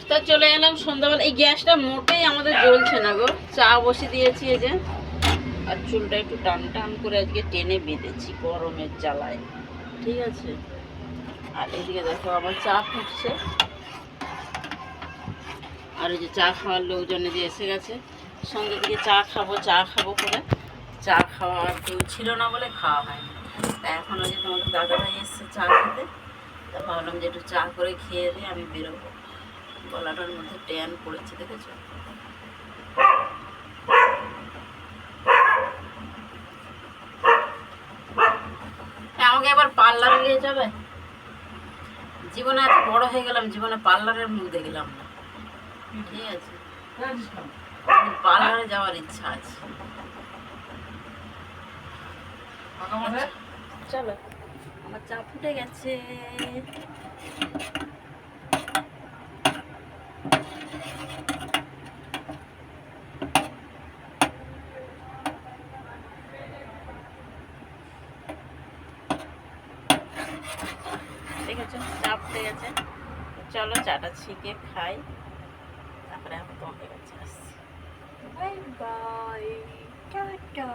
তা চলে এলাম সন্ধ্যাবেলা। এই গ্যাসটা মোটেই আমাদের জ্বলছে না গো। চা বসে দিয়েছি এই যে, আর চুলটা একটু টান টান করে আজকে টেনে বেঁধেছি গরমের জ্বালায়, ঠিক আছে। আর এদিকে দেখো আবার চা ফুটছে, আর এই যে চা খাওয়ার লোকজন যে এসে গেছে। সন্ধ্যের দিকে চা খাবো করে চা খাওয়া আর কেউ ছিল না বলে খাওয়া হয়নি। তা এখন ওই যে তোমাদের দাদাভাই এসছে চা খেতে, তা ভাবলাম যে একটু চা করে খেয়ে দিয়ে আমি বেরোবো। গলাটার মধ্যে ট্যান পড়েছে, দেখেছো? আমাকে এবার পার্লারে নিয়ে যাবে? জীবনে এত বড় হয়ে গেলাম, জীবনে পার্লারের মুখ দেখলাম না, ঠিক আছে। পার্লারে যাওয়ার ইচ্ছা আছে। চলো, আমার চা ফুটে গেছে। ঠিক আছে, চা ফুটে গেছে। চলো চাটা ছিকে খাই, তারপরে আমি তোমাদের কাছে আসছি। Bye bye, tata.